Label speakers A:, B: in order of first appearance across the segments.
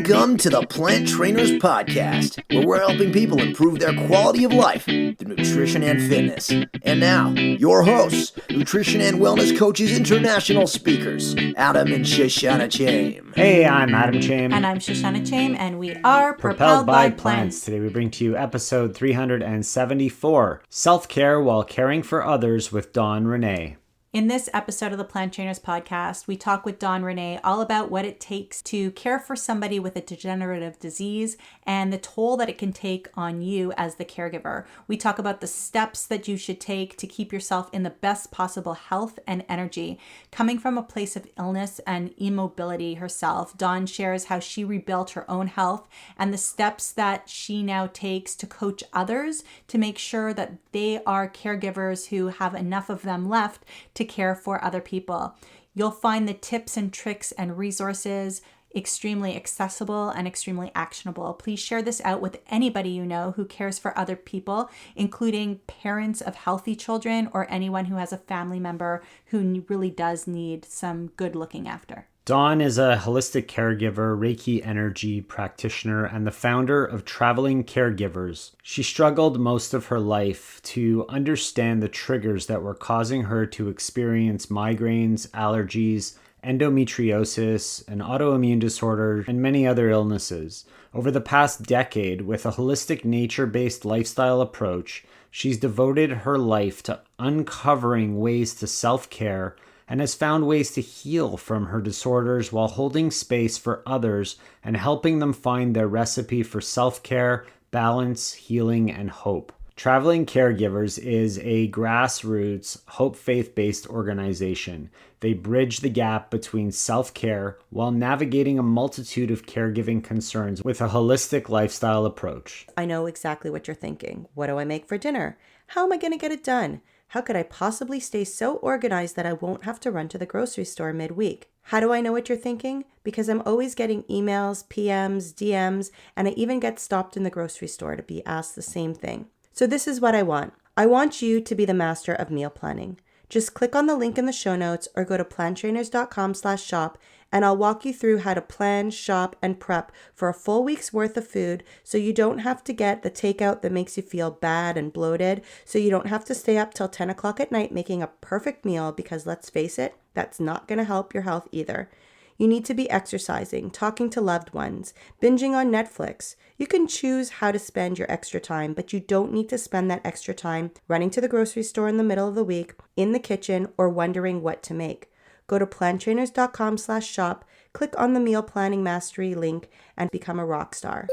A: Welcome to the Plant Trainers Podcast, where we're helping people improve their quality of life through nutrition and fitness. And now, your hosts, nutrition and wellness coaches, international speakers, Adam and Shoshana Chaim.
B: Hey, I'm Adam Chaim.
C: And I'm Shoshana Chaim, and we are
B: Propelled by Plants. Today we bring to you episode 374, Self-Care While Caring for Others with Dawn Renee.
C: In this episode of the Plant Trainers Podcast, we talk with Dawn Renee all about what it takes to care for somebody with a degenerative disease and the toll that it can take on you as the caregiver. We talk about the steps that you should take to keep yourself in the best possible health and energy. Coming from a place of illness and immobility herself, Dawn shares how she rebuilt her own health and the steps that she now takes to coach others to make sure that they are caregivers who have enough of them left to care for other people. You'll find the tips and tricks and resources extremely accessible and extremely actionable. Please share this out with anybody you know who cares for other people, including parents of healthy children or anyone who has a family member who really does need some good looking after.
B: Dawn is a holistic caregiver, Reiki energy practitioner, and the founder of Traveling Caregivers. She struggled most of her life to understand the triggers that were causing her to experience migraines, allergies, endometriosis, an autoimmune disorder, and many other illnesses. Over the past decade, with a holistic nature-based lifestyle approach, she's devoted her life to uncovering ways to self-care and has found ways to heal from her disorders while holding space for others and helping them find their recipe for self-care, balance, healing, and hope. Traveling Caregivers is a grassroots, hope faith-based organization. They bridge the gap between self-care while navigating a multitude of caregiving concerns with a holistic lifestyle approach.
D: I know exactly what you're thinking. What do I make for dinner? How am I going to get it done? How could I possibly stay so organized that I won't have to run to the grocery store midweek? How do I know what you're thinking? Because I'm always getting emails, PMs, DMs, and I even get stopped in the grocery store to be asked the same thing. So this is what I want. I want you to be the master of meal planning. Just click on the link in the show notes or go to planttrainers.com/shop and I'll walk you through how to plan, shop, and prep for a full week's worth of food so you don't have to get the takeout that makes you feel bad and bloated, so you don't have to stay up till 10 o'clock at night making a perfect meal because let's face it, that's not going to help your health either. You need to be exercising, talking to loved ones, binging on Netflix. You can choose how to spend your extra time, but you don't need to spend that extra time running to the grocery store in the middle of the week, in the kitchen, or wondering what to make. Go to planttrainers.com/shop, click on the Meal Planning Mastery link, and become a rock star.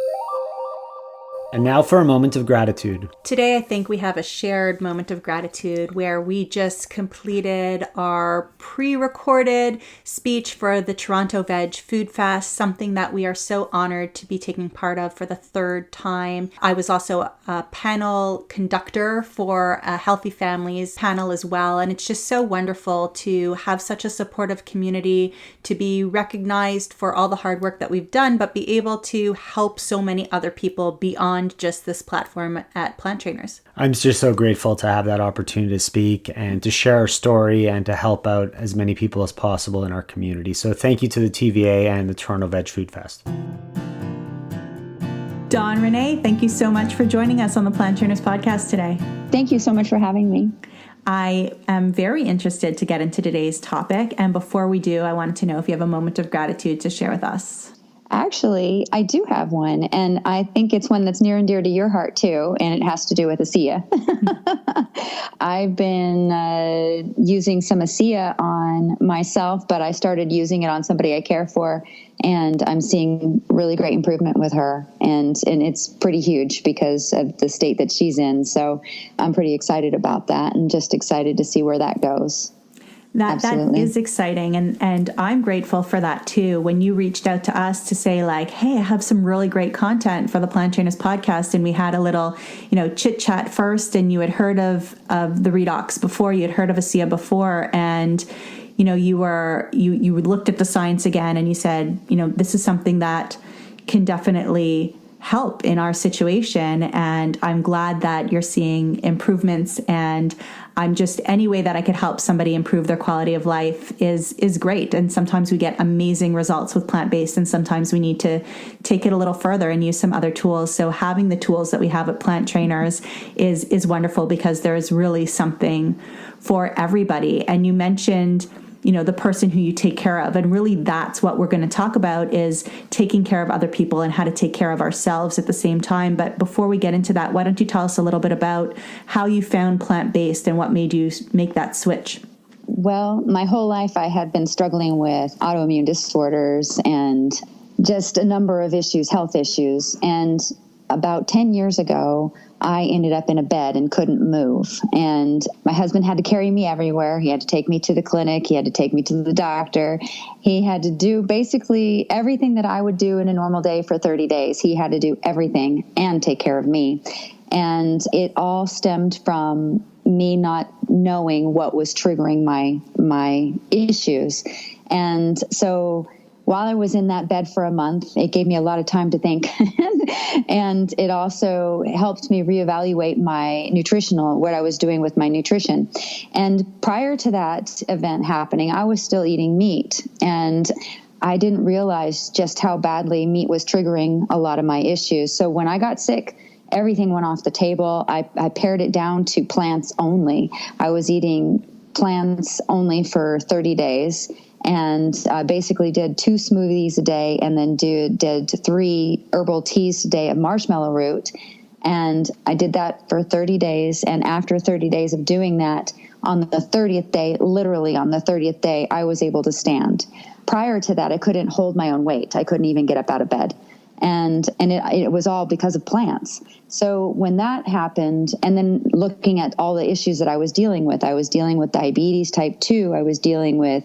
B: And now for a moment of gratitude.
C: Today, I think we have a shared moment of gratitude where we just completed our pre-recorded speech for the Toronto Veg Food Fest, something that we are so honored to be taking part of for the third time. I was also a panel conductor for a Healthy Families panel as well. And it's just so wonderful to have such a supportive community, to be recognized for all the hard work that we've done, but be able to help so many other people beyond just this platform at Plant Trainers.
B: I'm just so grateful to have that opportunity to speak and to share our story and to help out as many people as possible in our community. So thank you to the TVA and the Toronto Veg Food Fest.
C: Dawn Renee, thank you so much for joining us on the Plant Trainers Podcast today.
E: Thank you so much for having me.
C: I am very interested to get into today's topic. And before we do, I wanted to know if you have a moment of gratitude to share with us.
E: Actually, I do have one, and I think it's one that's near and dear to your heart, too, and it has to do with ASEA. I've been using some ASEA on myself, but I started using it on somebody I care for, and I'm seeing really great improvement with her, and it's pretty huge because of the state that she's in, so I'm pretty excited about that and just excited to see where that goes.
C: That is exciting. And I'm grateful for that too. When you reached out to us to say like, hey, I have some really great content for the Plant Trainers Podcast. And we had a little, chit chat first, and you had heard of the redox before, you had heard of ASEA before. And, you looked at the science again and you said, this is something that can definitely help in our situation. And I'm glad that you're seeing improvements. And I'm just, any way that I could help somebody improve their quality of life is great. And sometimes we get amazing results with plant-based, and sometimes we need to take it a little further and use some other tools. So having the tools that we have at Plant Trainers is wonderful, because there is really something for everybody. And you mentioned, the person who you take care of. And really that's what we're going to talk about, is taking care of other people and how to take care of ourselves at the same time. But before we get into that, why don't you tell us a little bit about how you found plant-based and what made you make that switch?
E: Well, my whole life I had been struggling with autoimmune disorders and just a number of issues, health issues. And about 10 years ago, I ended up in a bed and couldn't move. And my husband had to carry me everywhere. He had to take me to the clinic. He had to take me to the doctor. He had to do basically everything that I would do in a normal day for 30 days. He had to do everything and take care of me. And it all stemmed from me not knowing what was triggering my issues. And so while I was in that bed for a month, it gave me a lot of time to think. And it also helped me reevaluate my what I was doing with my nutrition. And prior to that event happening, I was still eating meat. And I didn't realize just how badly meat was triggering a lot of my issues. So when I got sick, everything went off the table. I pared it down to plants only. I was eating plants only for 30 days. And I basically did 2 smoothies a day, and then did 3 herbal teas a day of marshmallow root. And I did that for 30 days. And after 30 days of doing that, on the 30th day, literally on the 30th day, I was able to stand. Prior to that, I couldn't hold my own weight. I couldn't even get up out of bed. And it was all because of plants. So when that happened, and then looking at all the issues that I was dealing with diabetes type 2. I was dealing with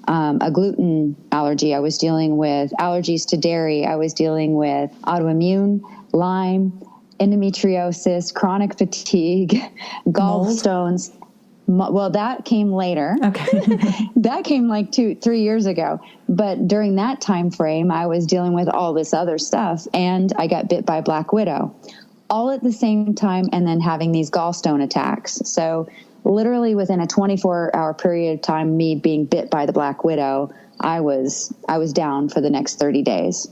E: a gluten allergy. I was dealing with allergies to dairy. I was dealing with autoimmune, Lyme, endometriosis, chronic fatigue, gallstones. Well, that came later.
C: Okay.
E: That came like 2-3 years ago. But during that time frame, I was dealing with all this other stuff, and I got bit by Black Widow all at the same time, and then having these gallstone attacks. So literally within a 24-hour period of time, me being bit by the Black Widow, I was down for the next 30 days.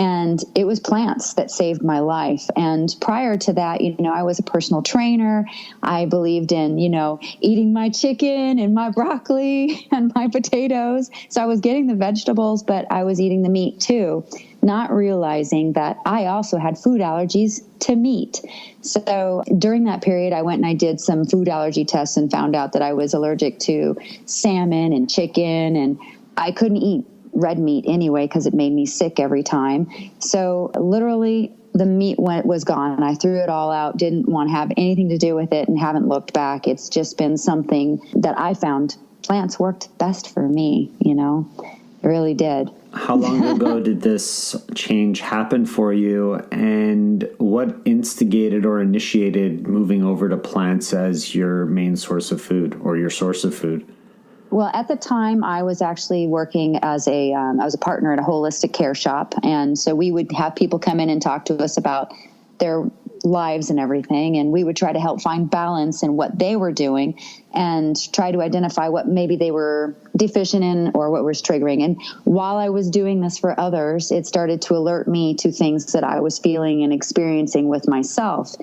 E: And it was plants that saved my life. And prior to that, I was a personal trainer. I believed in, eating my chicken and my broccoli and my potatoes. So I was getting the vegetables, but I was eating the meat too, not realizing that I also had food allergies to meat. So during that period, I went and I did some food allergy tests and found out that I was allergic to salmon and chicken, and I couldn't eat red meat anyway because it made me sick every time. So literally the meat was gone. I threw it all out, didn't want to have anything to do with it, and haven't looked back. It's just been something that I found plants worked best for me, It really did.
B: How long ago did this change happen for you, and what instigated or initiated moving over to plants as your main source of food or your source of food?
E: Well, at the time, I was actually working as I was a partner at a holistic care shop. And so we would have people come in and talk to us about their lives and everything. And we would try to help find balance in what they were doing and try to identify what maybe they were deficient in or what was triggering. And while I was doing this for others, it started to alert me to things that I was feeling and experiencing with myself.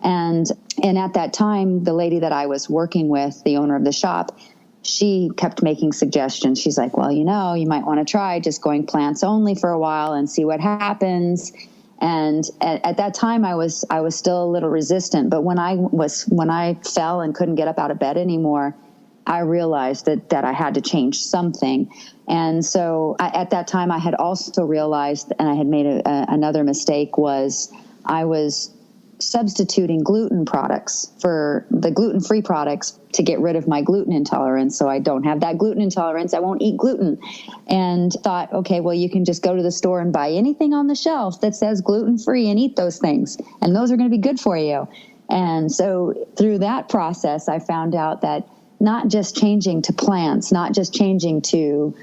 E: And at that time, the lady that I was working with, the owner of the shop, she kept making suggestions. She's like, well, you might want to try just going plants only for a while and see what happens. And at that time, I was still a little resistant. But when I fell and couldn't get up out of bed anymore, I realized that I had to change something. And so at that time, I had also realized, and I had made another mistake, was I was substituting gluten products for the gluten-free products to get rid of my gluten intolerance. So I don't have that gluten intolerance. I won't eat gluten. And thought, okay, well, you can just go to the store and buy anything on the shelf that says gluten-free and eat those things. And those are going to be good for you. And so through that process, I found out that not just changing to plants, not just changing to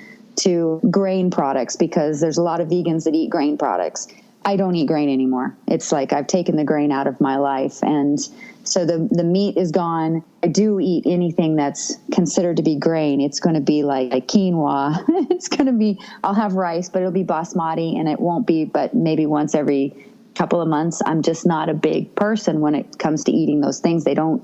E: grain products, because there's a lot of vegans that eat grain products, I don't eat grain anymore. It's like I've taken the grain out of my life. And so the meat is gone. I do eat anything that's considered to be grain. It's going to be like quinoa. It's going to be, I'll have rice, but it'll be basmati, and it won't be but maybe once every couple of months. I'm just not a big person when it comes to eating those things. They don't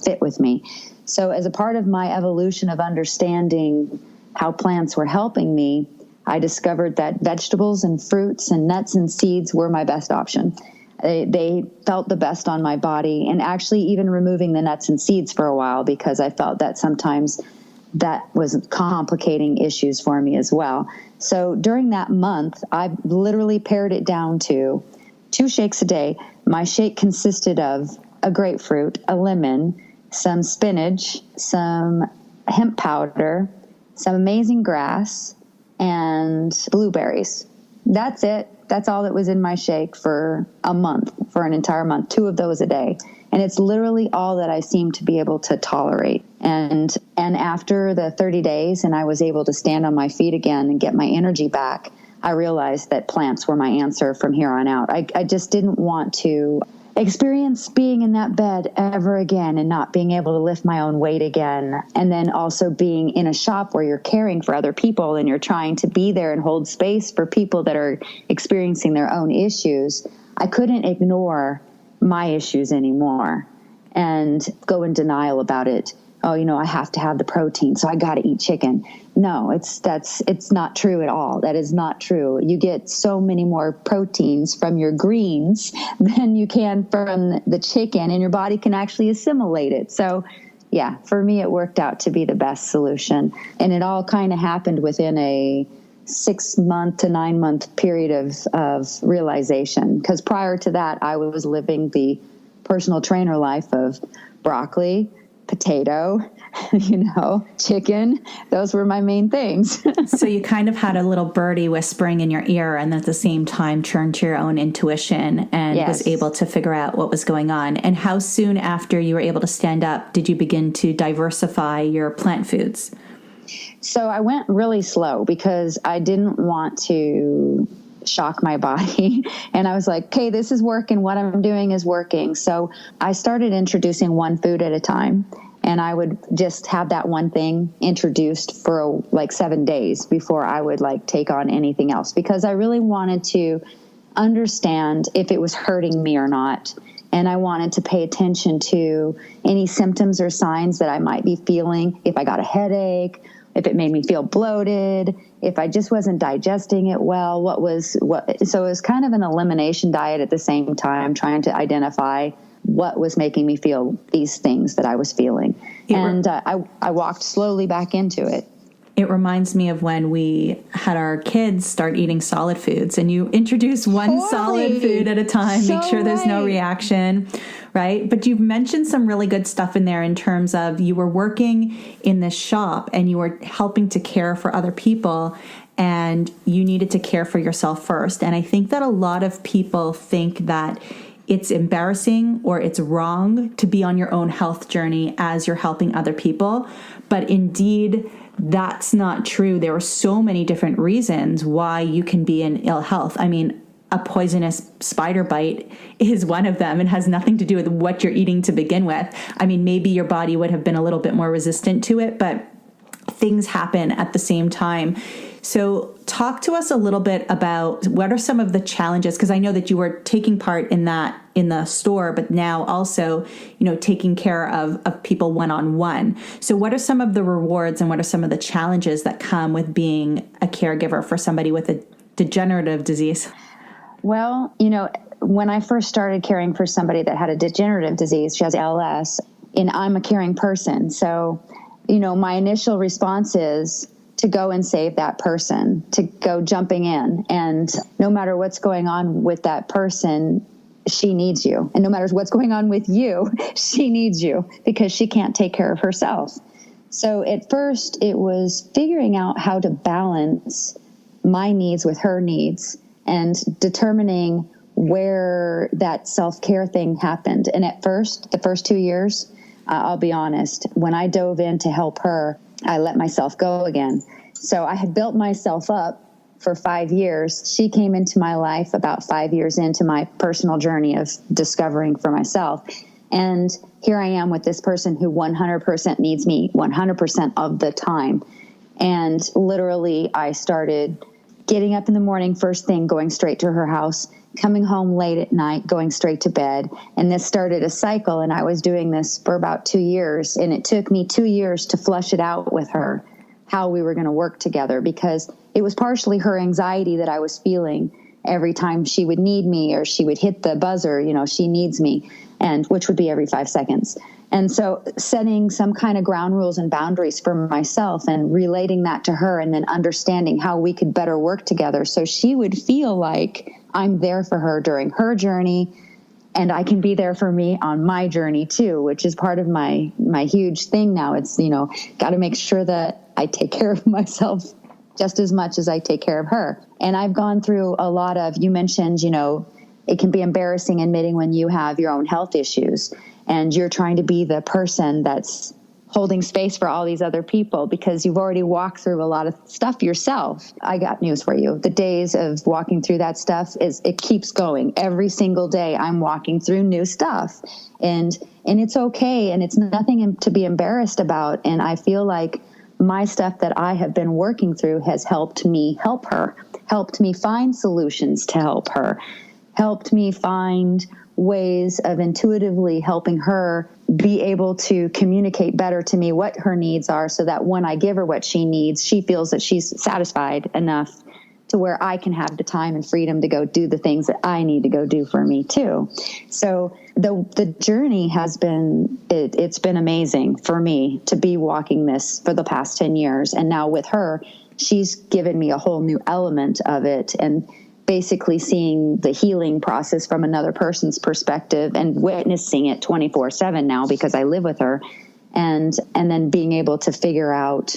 E: fit with me. So as a part of my evolution of understanding how plants were helping me, I discovered that vegetables and fruits and nuts and seeds were my best option. They felt the best on my body, and actually even removing the nuts and seeds for a while, because I felt that sometimes that was complicating issues for me as well. So during that month, I literally pared it down to 2 shakes a day. My shake consisted of a grapefruit, a lemon, some spinach, some hemp powder, some amazing grass, and blueberries. That's it. That's all that was in my shake for a month, for an entire month, 2 of those a day. And it's literally all that I seem to be able to tolerate. And after the 30 days and I was able to stand on my feet again and get my energy back, I realized that plants were my answer from here on out. I just didn't want to experience being in that bed ever again and not being able to lift my own weight again. And then also being in a shop where you're caring for other people and you're trying to be there and hold space for people that are experiencing their own issues. I couldn't ignore my issues anymore and go in denial about it. Oh, I have to have the protein, so I got to eat chicken. No, it's not true at all. That is not true. You get so many more proteins from your greens than you can from the chicken, and your body can actually assimilate it. So yeah, for me, it worked out to be the best solution. And it all kind of happened within a 6-month to 9-month period of realization. Because prior to that, I was living the personal trainer life of broccoli, potato, chicken. Those were my main things.
C: So you kind of had a little birdie whispering in your ear, and at the same time turned to your own intuition and was able to figure out what was going on. And how soon after you were able to stand up did you begin to diversify your plant foods?
E: So I went really slow because I didn't want to shock my body. And I was like, okay, this is working. What I'm doing is working. So I started introducing one food at a time. And I would just have that one thing introduced for 7 days before I would take on anything else, because I really wanted to understand if it was hurting me or not. And I wanted to pay attention to any symptoms or signs that I might be feeling. If I got a headache, if it made me feel bloated, if I just wasn't digesting it well, so it was kind of an elimination diet at the same time, trying to identify what was making me feel these things that I was feeling. I walked slowly back into it.
C: It reminds me of when we had our kids start eating solid foods, and you introduce one solid food at a time, make sure there's no reaction, right? But you've mentioned some really good stuff in there in terms of you were working in this shop and you were helping to care for other people, and you needed to care for yourself first. And I think that a lot of people think that it's embarrassing or it's wrong to be on your own health journey as you're helping other people. But indeed, that's not true. There are so many different reasons why you can be in ill health. I mean, a poisonous spider bite is one of them and has nothing to do with what you're eating to begin with. I mean, maybe your body would have been a little bit more resistant to it, but things happen at the same time. So talk to us a little bit about what are some of the challenges, because I know that you were taking part in that in the store, but now also, taking care of people one-on-one. So what are some of the rewards and what are some of the challenges that come with being a caregiver for somebody with a degenerative disease?
E: Well, when I first started caring for somebody that had a degenerative disease, she has ALS, and I'm a caring person. So, my initial response is to go and save that person, to go jumping in. And no matter what's going on with that person, she needs you. And no matter what's going on with you, she needs you because she can't take care of herself. So at first it was figuring out how to balance my needs with her needs and determining where that self-care thing happened. And at first, the first 2 years, I'll be honest, when I dove in to help her, I let myself go again. So I had built myself up for 5 years. She came into my life about 5 years into my personal journey of discovering for myself. And here I am with this person who 100% needs me 100% of the time. And literally, I started getting up in the morning, first thing, going straight to her house, coming home late at night, going straight to bed. And this started a cycle. And I was doing this for about 2 years. And it took me 2 years to flush it out with her, how we were going to work together, because it was partially her anxiety that I was feeling every time she would need me or she would hit the buzzer, she needs me, and which would be every 5 seconds. And so setting some kind of ground rules and boundaries for myself and relating that to her, and then understanding how we could better work together so she would feel like I'm there for her during her journey, and I can be there for me on my journey too, which is part of my huge thing now. It's, got to make sure that I take care of myself just as much as I take care of her. And I've gone through a lot of, you mentioned, it can be embarrassing admitting when you have your own health issues and you're trying to be the person that's holding space for all these other people because you've already walked through a lot of stuff yourself. I got news for you. The days of walking through that stuff it keeps going. Every single day I'm walking through new stuff, and it's okay. And it's nothing to be embarrassed about. And I feel like my stuff that I have been working through has helped me help her, helped me find solutions to help her, helped me find ways of intuitively helping her be able to communicate better to me what her needs are, so that when I give her what she needs, she feels that she's satisfied enough to where I can have the time and freedom to go do the things that I need to go do for me too. So the journey has been, it's been amazing for me to be walking this for the past 10 years. And now with her, she's given me a whole new element of it, and basically seeing the healing process from another person's perspective and witnessing it 24/7 now because I live with her, and then being able to figure out,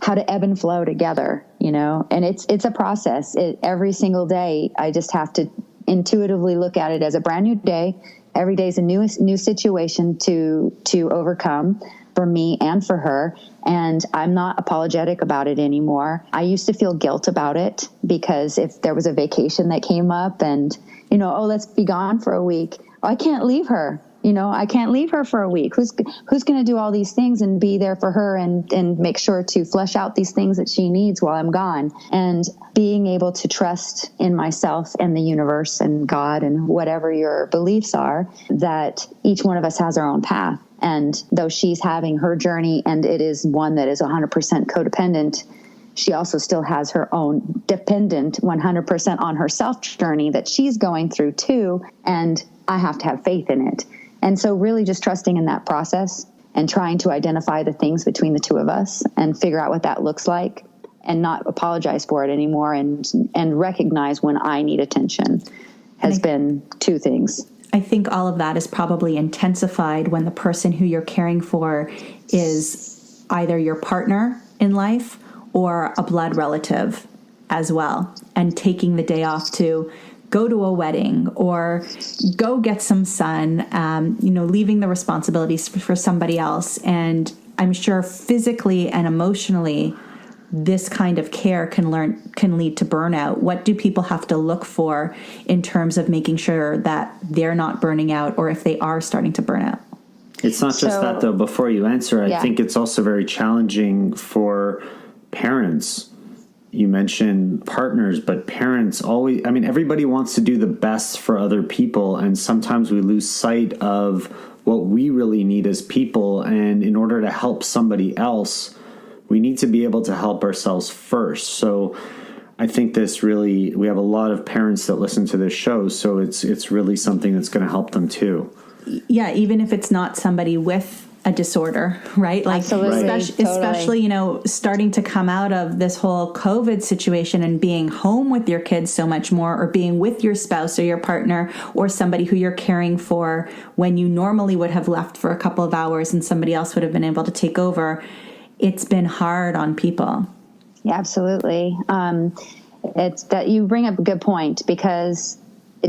E: how to ebb and flow together, and it's a process. Every single day, I just have to intuitively look at it as a brand new day. Every day is a new situation to overcome for me and for her. And I'm not apologetic about it anymore. I used to feel guilt about it because if there was a vacation that came up and, let's be gone for a week. I can't leave her. I can't leave her for a week. Who's going to do all these things and be there for her and make sure to flesh out these things that she needs while I'm gone? And being able to trust in myself and the universe and God and whatever your beliefs are, that each one of us has our own path. And though she's having her journey and it is one that is 100% codependent, she also still has her own dependent 100% on herself journey that she's going through too. And I have to have faith in it. And so really just trusting in that process and trying to identify the things between the two of us and figure out what that looks like and not apologize for it anymore and recognize when I need attention has been two things.
C: I think all of that is probably intensified when the person who you're caring for is either your partner in life or a blood relative as well, and taking the day off to go to a wedding or go get some sun, leaving the responsibilities for somebody else. And I'm sure physically and emotionally, this kind of care can lead to burnout. What do people have to look for in terms of making sure that they're not burning out, or if they are starting to burn out?
B: It's not just that, though. Before you answer, I think it's also very challenging for parents. You mentioned partners, but parents always, everybody wants to do the best for other people. And sometimes we lose sight of what we really need as people. And in order to help somebody else, we need to be able to help ourselves first. So I think we have a lot of parents that listen to this show. So it's really something that's going to help them too.
C: Yeah. Even if it's not somebody with a disorder, right? Like,
E: Absolutely.
C: especially, starting to come out of this whole COVID situation and being home with your kids so much more, or being with your spouse or your partner or somebody who you're caring for when you normally would have left for a couple of hours and somebody else would have been able to take over. It's been hard on people.
E: Yeah, absolutely. It's that you bring up a good point, because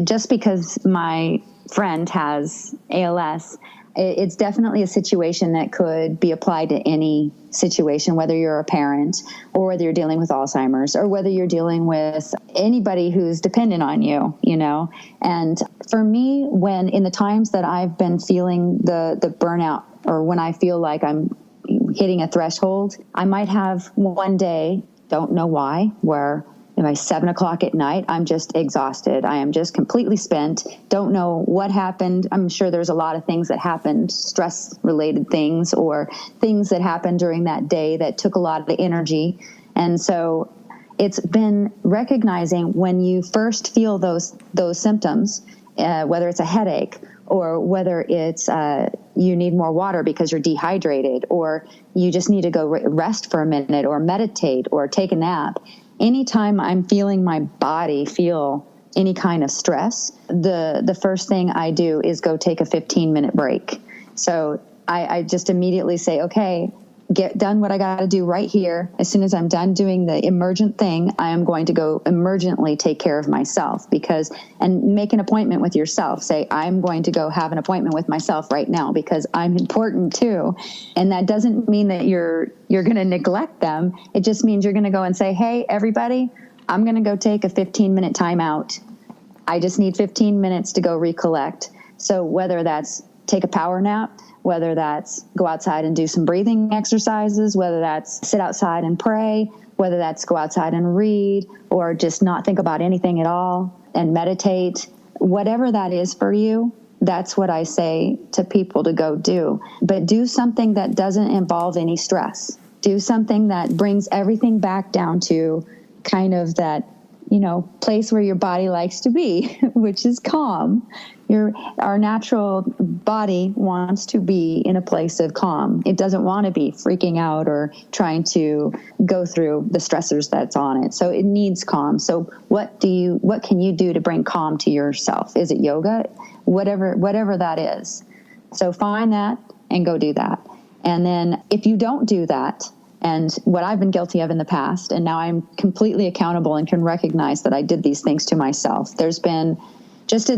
E: just because my friend has ALS, it's definitely a situation that could be applied to any situation, whether you're a parent or whether you're dealing with Alzheimer's or whether you're dealing with anybody who's dependent on you, you know. And for me, when in the times that I've been feeling the burnout, or when I feel like I'm hitting a threshold, I might have one day, don't know why, where by 7 o'clock at night, I'm just exhausted. I am just completely spent. Don't know what happened. I'm sure there's a lot of things that happened, stress-related things or things that happened during that day that took a lot of the energy. And so it's been recognizing when you first feel those symptoms, whether it's a headache or whether it's you need more water because you're dehydrated, or you just need to go rest for a minute or meditate or take a nap. Anytime I'm feeling my body feel any kind of stress, the first thing I do is go take a 15-minute break. So I just immediately say, okay, get done what I got to do right here. As soon as I'm done doing the emergent thing, I am going to go emergently take care of myself, and make an appointment with yourself. Say, I'm going to go have an appointment with myself right now because I'm important too. And that doesn't mean that you're going to neglect them. It just means you're going to go and say, hey, everybody, I'm going to go take a 15-minute time out. I just need 15 minutes to go recollect. So whether that's take a power nap, whether that's go outside and do some breathing exercises, whether that's sit outside and pray, whether that's go outside and read, or just not think about anything at all and meditate, whatever that is for you, that's what I say to people to go do. But do something that doesn't involve any stress. Do something that brings everything back down to kind of that, place where your body likes to be, which is calm. Our natural body wants to be in a place of calm. It doesn't want to be freaking out or trying to go through the stressors that's on it. So it needs calm. So what can you do to bring calm to yourself? Is it yoga? Whatever that is. So find that and go do that. And then if you don't do that, and what I've been guilty of in the past, and now I'm completely accountable and can recognize that I did these things to myself. There's been,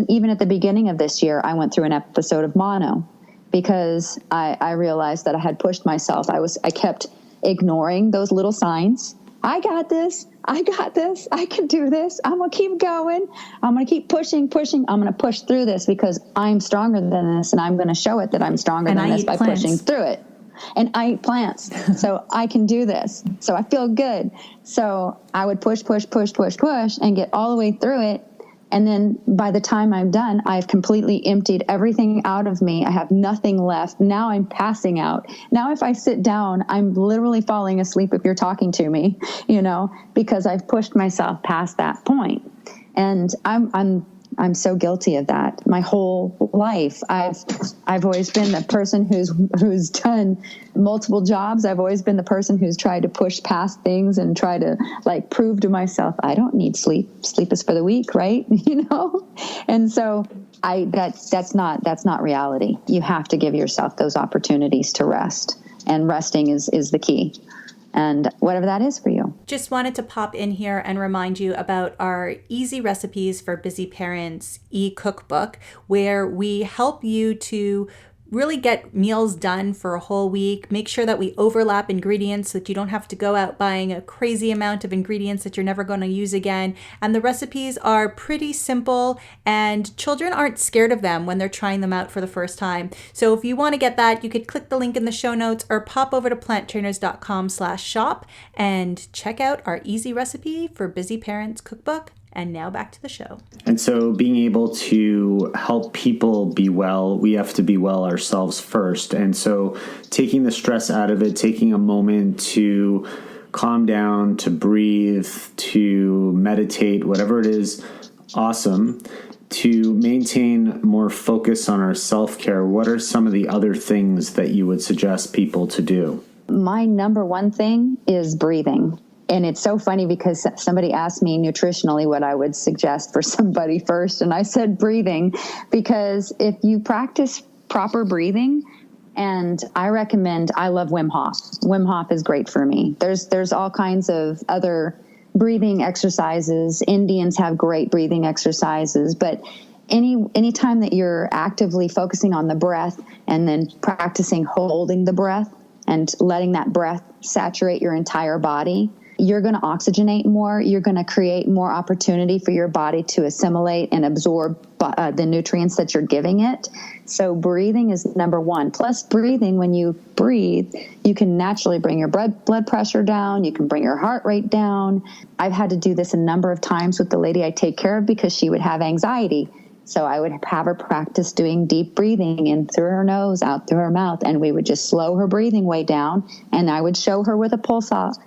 E: even at the beginning of this year, I went through an episode of mono because I realized that I had pushed myself. I kept ignoring those little signs. I got this. I can do this. I'm going to keep going. I'm going to keep pushing. I'm going to push through this because I'm stronger than this, and I'm going to show it that I'm stronger than this by pushing through it. And I eat plants, so I can do this. So I feel good. So I would push, and get all the way through it. And then by the time I'm done, I've completely emptied everything out of me. I have nothing left. Now I'm passing out. Now if I sit down, I'm literally falling asleep if you're talking to me, because I've pushed myself past that point. And I'm so guilty of that. My whole life, I've always been the person who's done multiple jobs. I've always been the person who's tried to push past things and try to prove to myself I don't need sleep. Sleep is for the weak, right? And so that's not reality. You have to give yourself those opportunities to rest, and resting is the key. And whatever that is for you.
C: Just wanted to pop in here and remind you about our Easy Recipes for Busy Parents e-cookbook, where we help you to really get meals done for a whole week. Make sure that we overlap ingredients so that you don't have to go out buying a crazy amount of ingredients that you're never going to use again. And the recipes are pretty simple, and children aren't scared of them when they're trying them out for the first time. So if you want to get that, you could click the link in the show notes or pop over to planttrainers.com/shop and check out our Easy Recipe for Busy Parents cookbook. And now back to the show.
B: And so being able to help people be well, we have to be well ourselves first. And so taking the stress out of it, taking a moment to calm down, to breathe, to meditate, whatever it is, awesome. To maintain more focus on our self-care, what are some of the other things that you would suggest people to do?
E: My number one thing is breathing. And it's so funny because somebody asked me nutritionally what I would suggest for somebody first. And I said breathing, because if you practice proper breathing, and I love Wim Hof. Wim Hof is great for me. There's all kinds of other breathing exercises. Indians have great breathing exercises, but any time that you're actively focusing on the breath and then practicing holding the breath and letting that breath saturate your entire body, you're going to oxygenate more. You're going to create more opportunity for your body to assimilate and absorb the nutrients that you're giving it. So breathing is number one. Plus breathing, when you breathe, you can naturally bring your blood pressure down. You can bring your heart rate down. I've had to do this a number of times with the lady I take care of because she would have anxiety. So I would have her practice doing deep breathing in through her nose, out through her mouth, and we would just slow her breathing way down. And I would show her with a pulsometer,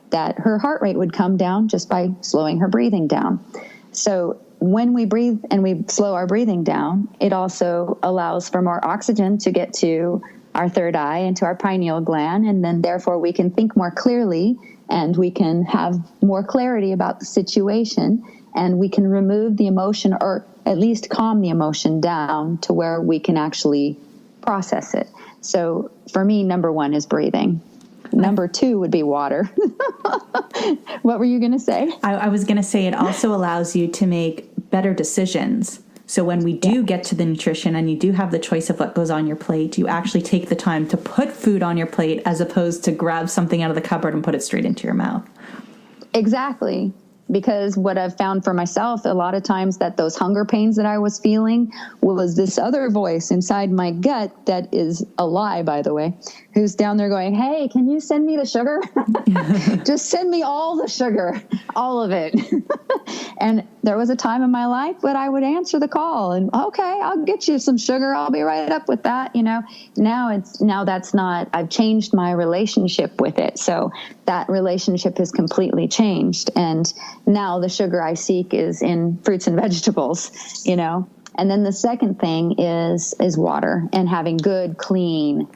E: that her heart rate would come down just by slowing her breathing down. So when we breathe and we slow our breathing down, it also allows for more oxygen to get to our third eye and to our pineal gland. And then therefore we can think more clearly and we can have more clarity about the situation. And we can remove the emotion, or at least calm the emotion down to where we can actually process it. So for me, number one is breathing. Number two would be water. What were you going to say?
C: I was going to say it also allows you to make better decisions. So when we do get to the nutrition and you do have the choice of what goes on your plate, you actually take the time to put food on your plate as opposed to grab something out of the cupboard and put it straight into your mouth.
E: Exactly. Because what I've found for myself, a lot of times that those hunger pains that I was feeling was this other voice inside my gut that is a lie, by the way, who's down there going, hey, can you send me the sugar? Just send me all the sugar, all of it. And there was a time in my life when I would answer the call and, okay, I'll get you some sugar. I'll be right up with that. You know, now that's not, I've changed my relationship with it. So that relationship has completely changed. And now the sugar I seek is in fruits and vegetables, you know. And then the second thing is water, and having good, clean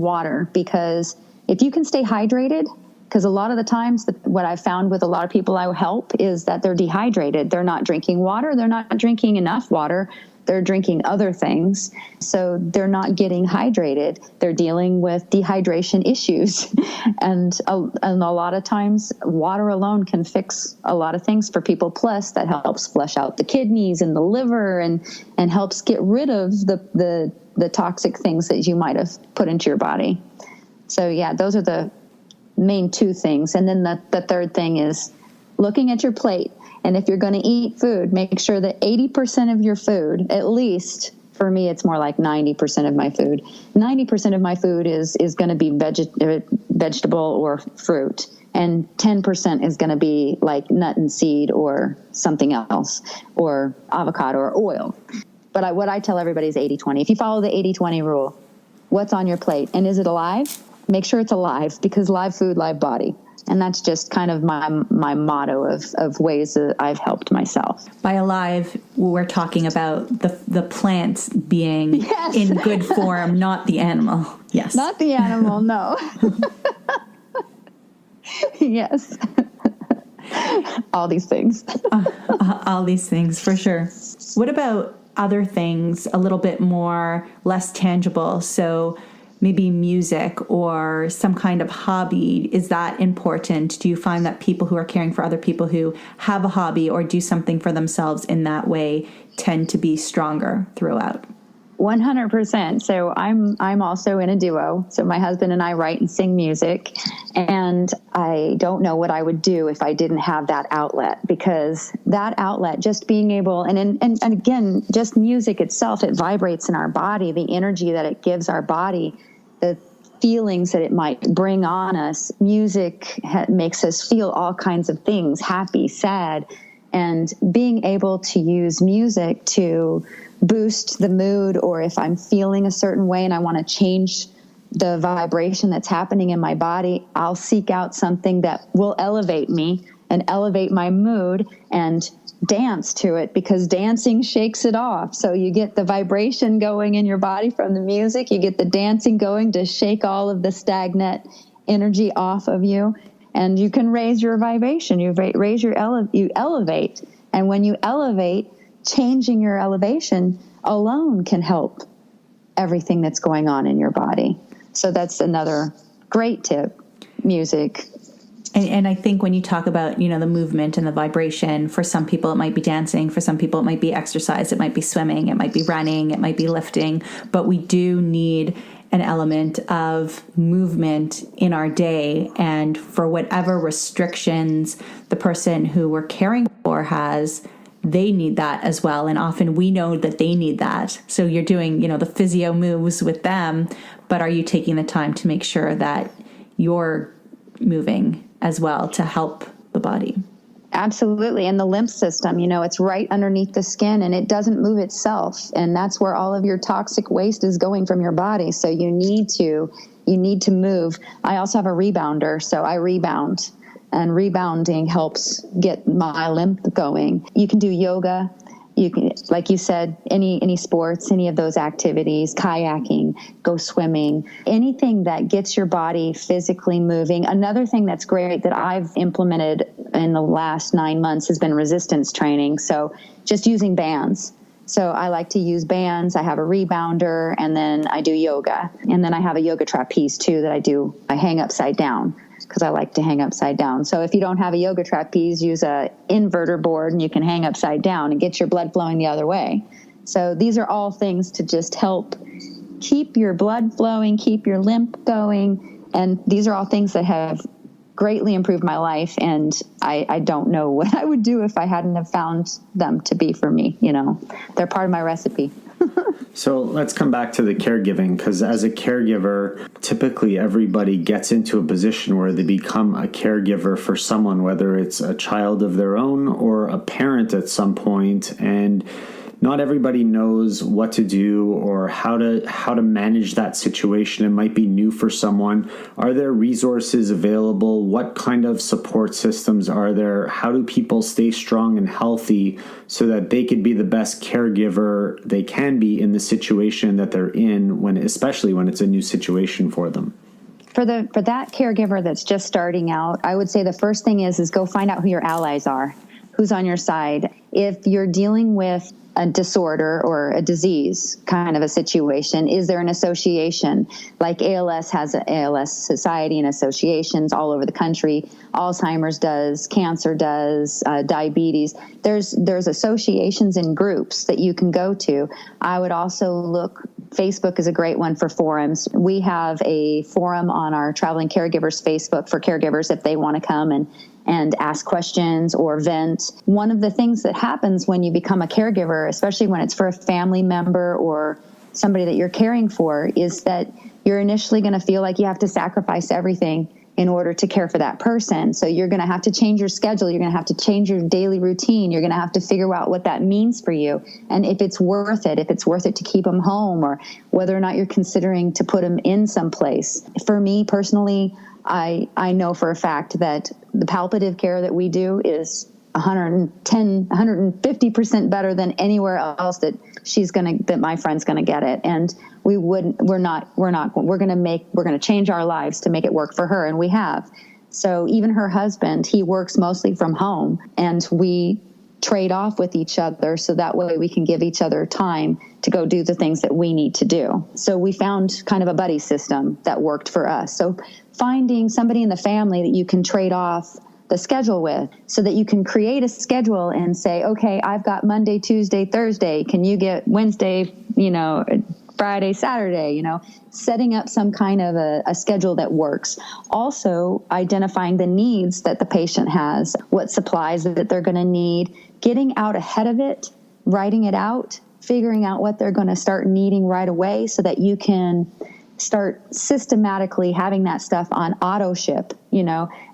E: water, because if you can stay hydrated, because a lot of the times what I've found with a lot of people I help is that they're dehydrated. They're not drinking water. They're not drinking enough water. They're drinking other things. So they're not getting hydrated. They're dealing with dehydration issues. And a lot of times water alone can fix a lot of things for people. Plus that helps flush out the kidneys and the liver and helps get rid of the toxic things that you might have put into your body. So yeah, those are the main two things. And then the third thing is looking at your plate. And if you're going to eat food, make sure that 80% of your food, at least for me, it's more like 90% of my food. 90% of my food is going to be vegetable or fruit. And 10% is going to be like nut and seed or something else, or avocado or oil. But what I tell everybody is 80-20. If you follow the 80-20 rule, what's on your plate? And is it alive? Make sure it's alive, because live food, live body. And that's just kind of my motto of ways that I've helped myself.
C: By alive, we're talking about the plants being in good form, not the animal. Yes. Not
E: the animal, no. Yes. All these things.
C: All these things, for sure. What about other things a little bit more less tangible? So maybe music or some kind of hobby. Is that important? Do you find that people who are caring for other people who have a hobby or do something for themselves in that way tend to be stronger throughout?
E: 100%. So I'm also in a duo. So my husband and I write and sing music, and I don't know what I would do if I didn't have that outlet, because that outlet, just being able, and again, just music itself, it vibrates in our body, the energy that it gives our body, the feelings that it might bring on us. Music makes us feel all kinds of things, happy, sad, and being able to use music to boost the mood, or if I'm feeling a certain way and I want to change the vibration that's happening in my body, I'll seek out something that will elevate me and elevate my mood and dance to it, because dancing shakes it off. So you get the vibration going in your body from the music, you get the dancing going to shake all of the stagnant energy off of you, and you can raise your vibration. You elevate. And when you elevate, changing your elevation alone can help everything that's going on in your body. So that's another great tip, music.
C: And I think when you talk about, the movement and the vibration, for some people it might be dancing, for some people it might be exercise, it might be swimming, it might be running, it might be lifting, but we do need an element of movement in our day. And for whatever restrictions the person who we're caring for has, they need that as well. And often we know that they need that. So you're doing, the physio moves with them, but are you taking the time to make sure that you're moving as well to help the body?
E: Absolutely. And the lymph system, it's right underneath the skin and it doesn't move itself. And that's where all of your toxic waste is going from your body. So you need to move. I also have a rebounder, so I rebound, and rebounding helps get my lymph going. You can do yoga. You can, like you said, any sports, any of those activities, kayaking, go swimming, anything that gets your body physically moving. Another thing that's great that I've implemented in the last 9 months has been resistance training. So just using bands. So I like to use bands. I have a rebounder, and then I do yoga. And then I have a yoga trapeze too that I hang upside down, because I like to hang upside down. So if you don't have a yoga trapeze, use a inverter board and you can hang upside down and get your blood flowing the other way. So these are all things to just help keep your blood flowing, keep your lymph going. And these are all things that have greatly improved my life. And I don't know what I would do if I hadn't have found them to be for me. They're part of my recipe.
B: So let's come back to the caregiving, because as a caregiver, typically everybody gets into a position where they become a caregiver for someone, whether it's a child of their own or a parent at some point. And not everybody knows what to do or how to manage that situation. It might be new for someone. Are there resources available? What kind of support systems are there? How do people stay strong and healthy so that they could be the best caregiver they can be in the situation that they're in, especially when it's a new situation for them?
E: For that caregiver that's just starting out, I would say the first thing is go find out who your allies are, who's on your side. If you're dealing with a disorder or a disease kind of a situation, is there an association? Like ALS has an ALS society and associations all over the country. Alzheimer's does, cancer does, diabetes. There's associations and groups that you can go to. I would also look, Facebook is a great one for forums. We have a forum on our Traveling Caregivers Facebook for caregivers if they want to come and ask questions or vent. One of the things that happens when you become a caregiver, especially when it's for a family member or somebody that you're caring for, is that you're initially going to feel like you have to sacrifice everything in order to care for that person. So you're going to have to change your schedule. You're going to have to change your daily routine. You're going to have to figure out what that means for you. And if it's worth it to keep them home, or whether or not you're considering to put them in someplace. For me personally, I know for a fact that the palliative care that we do is 150% better than anywhere else that my friend's going to get it. And we're going to change our lives to make it work for her. And we have. So even her husband, he works mostly from home, and we trade off with each other. So that way we can give each other time to go do the things that we need to do. So we found kind of a buddy system that worked for us. So finding somebody in the family that you can trade off the schedule with, so that you can create a schedule and say, okay, I've got Monday, Tuesday, Thursday. Can you get Wednesday, Friday, Saturday, setting up some kind of a schedule that works. Also identifying the needs that the patient has, what supplies that they're going to need, getting out ahead of it, writing it out, figuring out what they're going to start needing right away, so that you can start systematically having that stuff on auto ship,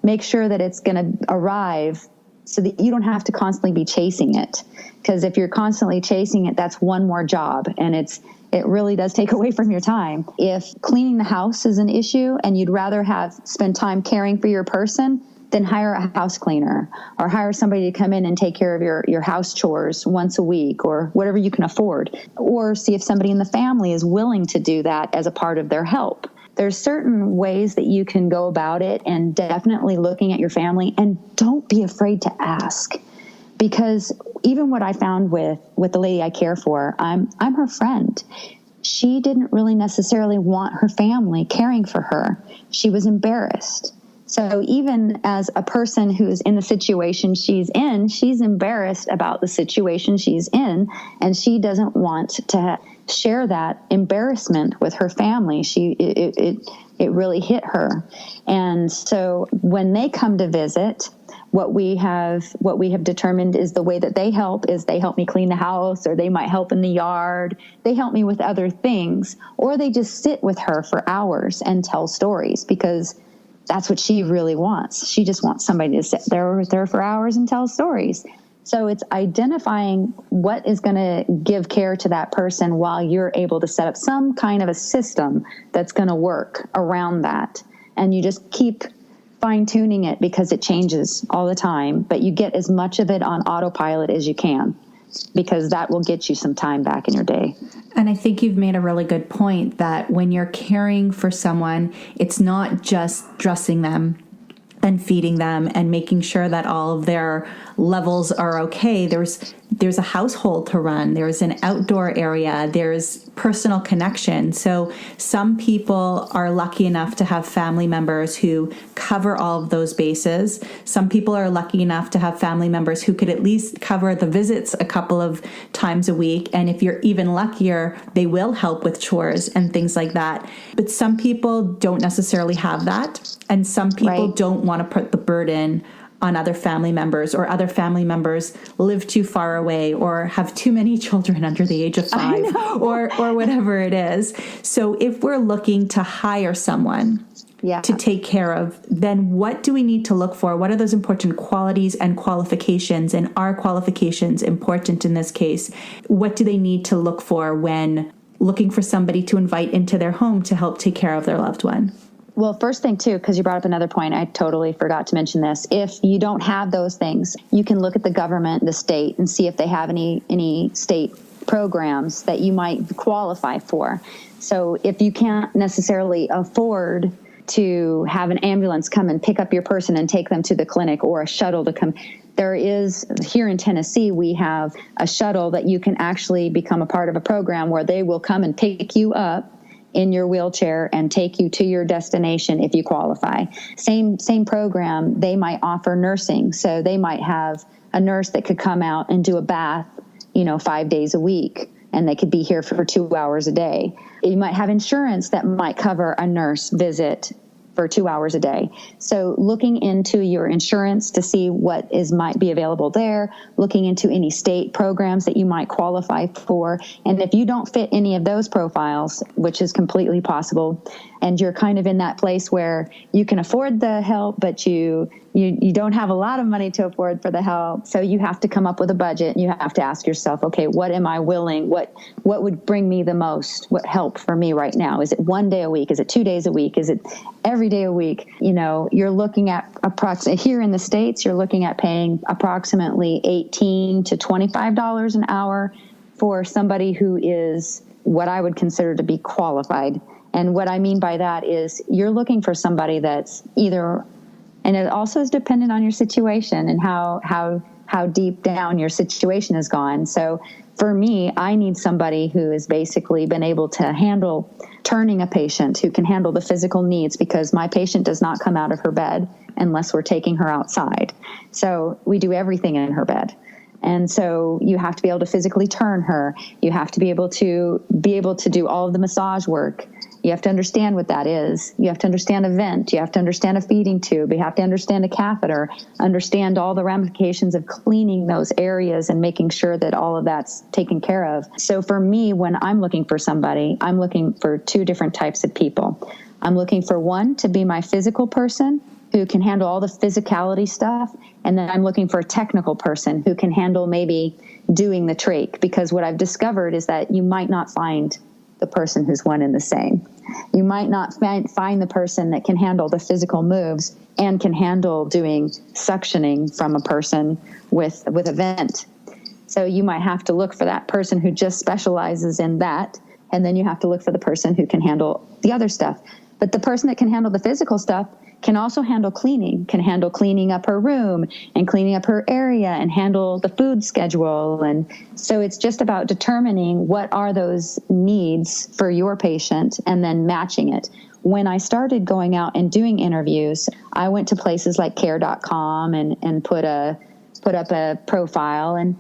E: make sure that it's going to arrive so that you don't have to constantly be chasing it. Because if you're constantly chasing it, that's one more job, and it really does take away from your time. If cleaning the house is an issue and you'd rather spend time caring for your person, then hire a house cleaner, or hire somebody to come in and take care of your house chores once a week, or whatever you can afford. Or see if somebody in the family is willing to do that as a part of their help. There's certain ways that you can go about it, and definitely looking at your family, and don't be afraid to ask. Because even what I found with the lady I care for, I'm her friend. She didn't really necessarily want her family caring for her. She was embarrassed. So even as a person who's in the situation she's in, she's embarrassed about the situation she's in, and she doesn't want to share that embarrassment with her family. It really hit her. And so when they come to visit, what we have determined is the way that they help is they help me clean the house, or they might help in the yard. They help me with other things, or they just sit with her for hours and tell stories, because that's what she really wants. She just wants somebody to sit there with her for hours and tell stories. So it's identifying what is going to give care to that person while you're able to set up some kind of a system that's going to work around that. And you just keep fine-tuning it, because it changes all the time, but you get as much of it on autopilot as you can, because that will get you some time back in your day.
C: And I think you've made a really good point that when you're caring for someone, it's not just dressing them and feeding them and making sure that all of their levels are okay. There's a household to run. There's an outdoor area. There's personal connection. So some people are lucky enough to have family members who cover all of those bases. Some people are lucky enough to have family members who could at least cover the visits a couple of times a week. And if you're even luckier, they will help with chores and things like that. But some people don't necessarily have that. And some people don't want to put the burden on other family members, or other family members live too far away, or have too many children under the age of 5, or whatever it is. So if we're looking to hire someone to take care of, then what do we need to look for? What are those important qualities and qualifications? And are qualifications important in this case? What do they need to look for when looking for somebody to invite into their home to help take care of their loved one?
E: Well, first thing too, because you brought up another point, I totally forgot to mention this. If you don't have those things, you can look at the government, the state, and see if they have any state programs that you might qualify for. So if you can't necessarily afford to have an ambulance come and pick up your person and take them to the clinic, or a shuttle to come, there is, here in Tennessee, we have a shuttle that you can actually become a part of a program where they will come and pick you up in your wheelchair and take you to your destination if you qualify. Same program, they might offer nursing. So they might have a nurse that could come out and do a bath, 5 days a week, and they could be here for 2 hours a day. You might have insurance that might cover a nurse visit for 2 hours a day. So looking into your insurance to see what might be available there, looking into any state programs that you might qualify for. And if you don't fit any of those profiles, which is completely possible, and you're kind of in that place where you can afford the help, but you don't have a lot of money to afford for the help. So you have to come up with a budget, and you have to ask yourself, okay, what am I willing? What would bring me the most? What help for me right now? Is it 1 day a week? Is it 2 days a week? Is it every day a week? You're looking at here in the States, you're looking at paying approximately $18 to $25 an hour for somebody who is what I would consider to be qualified. And what I mean by that is you're looking for somebody that's either, and it also is dependent on your situation and how deep down your situation has gone. So for me, I need somebody who has basically been able to handle turning a patient, who can handle the physical needs, because my patient does not come out of her bed unless we're taking her outside. So we do everything in her bed. And so you have to be able to physically turn her. You have to be able to do all of the massage work. You have to understand what that is. You have to understand a vent. You have to understand a feeding tube. You have to understand a catheter, understand all the ramifications of cleaning those areas and making sure that all of that's taken care of. So for me, when I'm looking for somebody, I'm looking for 2 different types of people. I'm looking for one to be my physical person who can handle all the physicality stuff. And then I'm looking for a technical person who can handle maybe doing the trach, because what I've discovered is that you might not find the person who's one and the same. You might not find the person that can handle the physical moves and can handle doing suctioning from a person with a vent. So you might have to look for that person who just specializes in that, and then you have to look for the person who can handle the other stuff. But the person that can handle the physical stuff can also handle cleaning up her room and cleaning up her area and handle the food schedule. And so it's just about determining what are those needs for your patient and then matching it. when I started going out and doing interviews, I went to places like care.com and put up a profile, and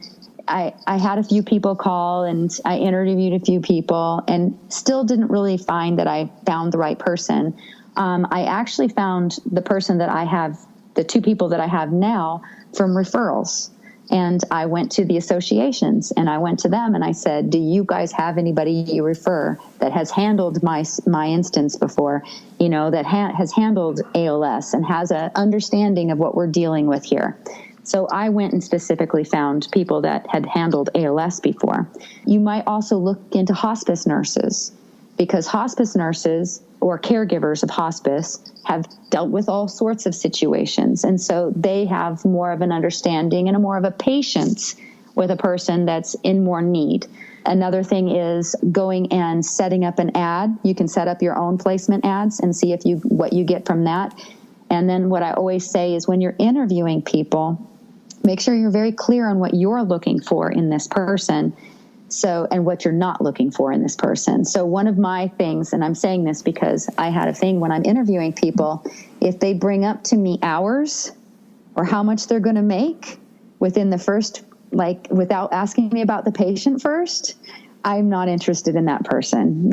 E: I had a few people call, and I interviewed a few people and still didn't really find that I found the right person. I actually found the person that I have, the two people that I have now, from referrals. And I went to the associations and I went to them and I said, do you guys have anybody you refer that has handled my instance before, that has handled ALS and has an understanding of what we're dealing with here? So I went and specifically found people that had handled ALS before. You might also look into hospice nurses, because hospice nurses or caregivers of hospice have dealt with all sorts of situations. And so they have more of an understanding and more of a patience with a person that's in more need. Another thing is going and setting up an ad. You can set up your own placement ads and see what you get from that. And then what I always say is when you're interviewing people, make sure you're very clear on what you're looking for in this person. And what you're not looking for in this person. So one of my things, and I'm saying this because I had a thing when I'm interviewing people, if they bring up to me hours or how much they're going to make within the first, without asking me about the patient first, I'm not interested in that person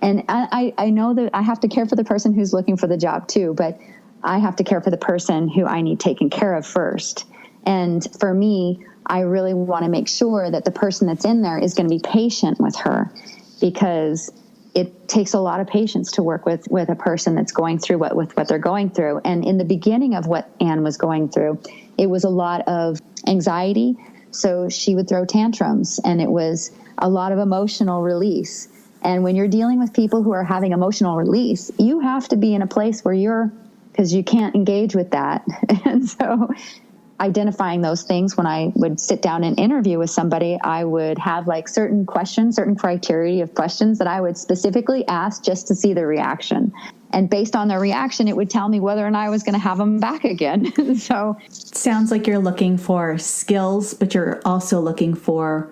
E: and I know that I have to care for the person who's looking for the job too, but I have to care for the person who I need taken care of first. And for me, I really want to make sure that the person that's in there is going to be patient with her, because it takes a lot of patience to work with a person that's going through what they're going through. And in the beginning of what Anne was going through, it was a lot of anxiety. So she would throw tantrums, and it was a lot of emotional release. And when you're dealing with people who are having emotional release, you have to be in a place where because you can't engage with that. And so identifying those things, when I would sit down and interview with somebody, I would have certain questions, certain criteria of questions that I would specifically ask just to see the reaction. And based on their reaction, it would tell me whether or not I was going to have them back again. So
C: sounds like you're looking for skills, but you're also looking for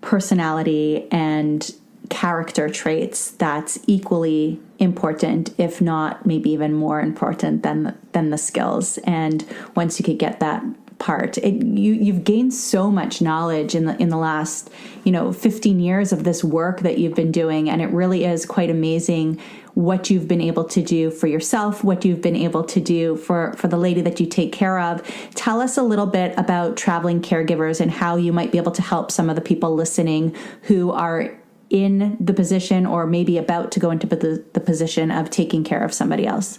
C: personality and character traits that's equally important, if not maybe even more important than the skills. And once you could get that part, you've gained so much knowledge in the last 15 years of this work that you've been doing, and it really is quite amazing what you've been able to do for yourself, what you've been able to do for the lady that you take care of. Tell us a little bit about Traveling Caregivers and how you might be able to help some of the people listening who are in the position or maybe about to go into the position of taking care of somebody else.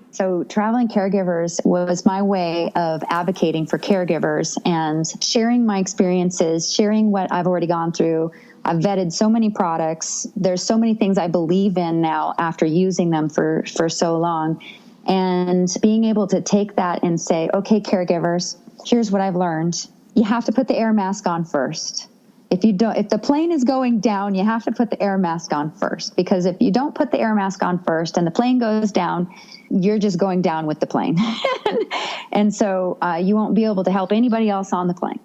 E: So Traveling Caregivers was my way of advocating for caregivers and sharing my experiences, sharing what I've already gone through. I've vetted so many products. There's so many things I believe in now after using them for so long. And being able to take that and say, okay, caregivers, here's what I've learned. You have to put the air mask on first. If the plane is going down, you have to put the air mask on first, because if you don't put the air mask on first and the plane goes down, you're just going down with the plane. And so you won't be able to help anybody else on the plane.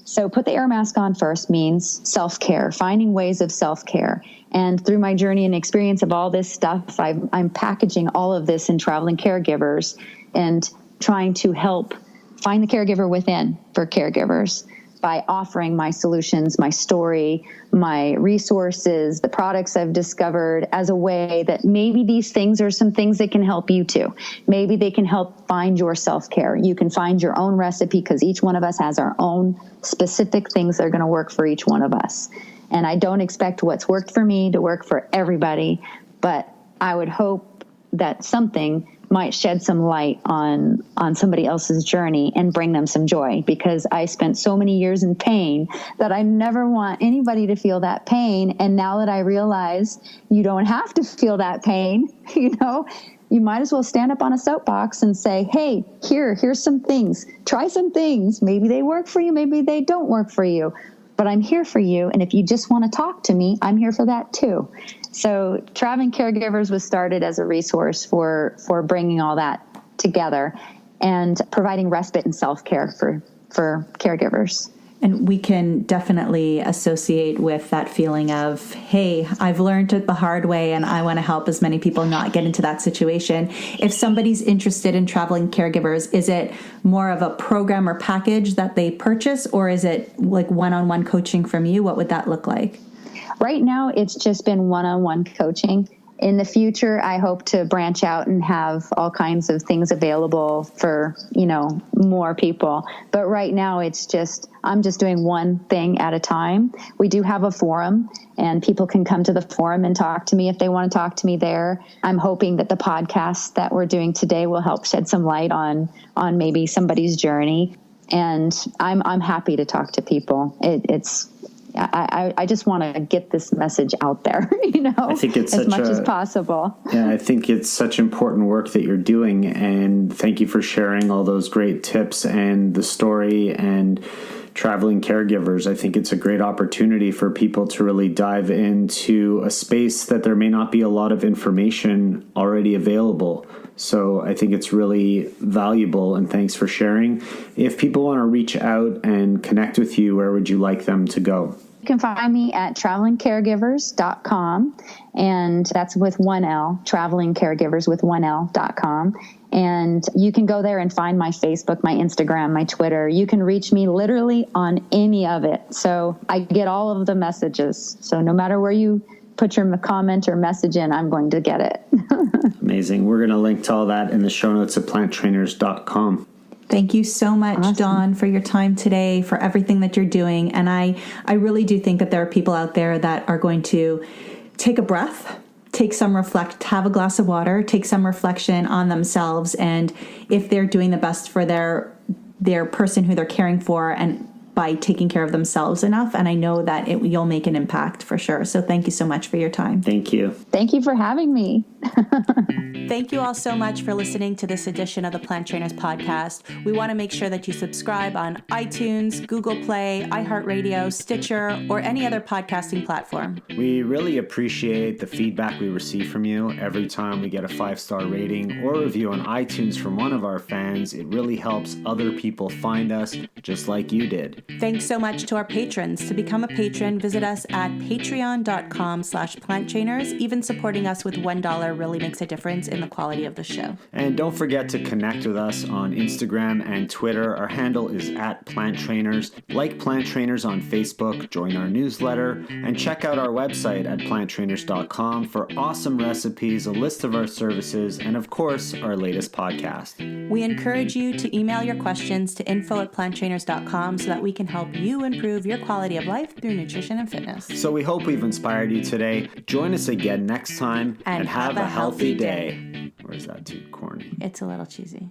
E: So put the air mask on first means self-care, finding ways of self-care. And through my journey and experience of all this stuff, I'm packaging all of this in Traveling Caregivers and trying to help find the caregiver within for caregivers by offering my solutions, my story, my resources, the products I've discovered as a way that maybe these things are some things that can help you too. Maybe they can help find your self-care. You can find your own recipe, because each one of us has our own specific things that are going to work for each one of us. And I don't expect what's worked for me to work for everybody, but I would hope that something might shed some light on somebody else's journey and bring them some joy, because I spent so many years in pain that I never want anybody to feel that pain. And now that I realize you don't have to feel that pain, you might as well stand up on a soapbox and say, hey, here's some things, try some things. Maybe they work for you. Maybe they don't work for you, but I'm here for you. And if you just want to talk to me, I'm here for that too. So Traveling Caregivers was started as a resource for bringing all that together and providing respite and self-care for caregivers.
C: And we can definitely associate with that feeling of, hey, I've learned it the hard way and I want to help as many people not get into that situation. If somebody's interested in Traveling Caregivers, is it more of a program or package that they purchase, or is it like one-on-one coaching from you? What would that look like?
E: Right now, it's just been one-on-one coaching. In the future, I hope to branch out and have all kinds of things available for, more people. But right now I'm just doing one thing at a time. We do have a forum and people can come to the forum and talk to me if they want to talk to me there. I'm hoping that the podcast that we're doing today will help shed some light on maybe somebody's journey. And I'm happy to talk to people. I just want to get this message out there,
B: I think it's
E: as much as possible.
B: Yeah, I think it's such important work that you're doing. And thank you for sharing all those great tips and the story and Traveling Caregivers. I think it's a great opportunity for people to really dive into a space that there may not be a lot of information already available. So I think it's really valuable, and thanks for sharing. If people want to reach out and connect with you, where would you like them to go?
E: You can find me at travelingcaregivers.com, and that's with one L, Traveling Caregivers with one L.com. And you can go there and find my Facebook, my Instagram, my Twitter. You can reach me literally on any of it. So I get all of the messages. So no matter where you put your comment or message in, I'm going to get it.
B: Amazing. We're going to link to all that in the show notes at planttrainers.com.
C: Thank you so much, awesome. Dawn, for your time today, for everything that you're doing. And I really do think that there are people out there that are going to take a breath, take some have a glass of water, take some reflection on themselves. And if they're doing the best for their person who they're caring for, and by taking care of themselves enough. And I know that you'll make an impact for sure. So thank you so much for your time.
B: Thank you.
E: Thank you for having me.
D: Thank you all so much for listening to this edition of the Plant Trainers podcast. We want to make sure that you subscribe on iTunes, Google Play, iHeartRadio, Stitcher, or any other podcasting platform.
B: We really appreciate the feedback we receive from you. Every time we get a 5-star rating or review on iTunes from one of our fans, it really helps other people find us just like you did.
D: Thanks so much to our patrons. To become a patron, visit us at patreon.com/planttrainers. Even supporting us with $1 really makes a difference in the quality of the show.
B: And don't forget to connect with us on Instagram and Twitter. Our handle is @planttrainers. Like Plant Trainers on Facebook, join our newsletter, and check out our website at planttrainers.com for awesome recipes, a list of our services, and of course, our latest podcast.
D: We encourage you to email your questions to info@planttrainers.com so that we can help you improve your quality of life through nutrition and fitness.
B: So we hope we've inspired you today. Join us again next time and have a healthy day. Or is that too corny?
D: It's a little cheesy.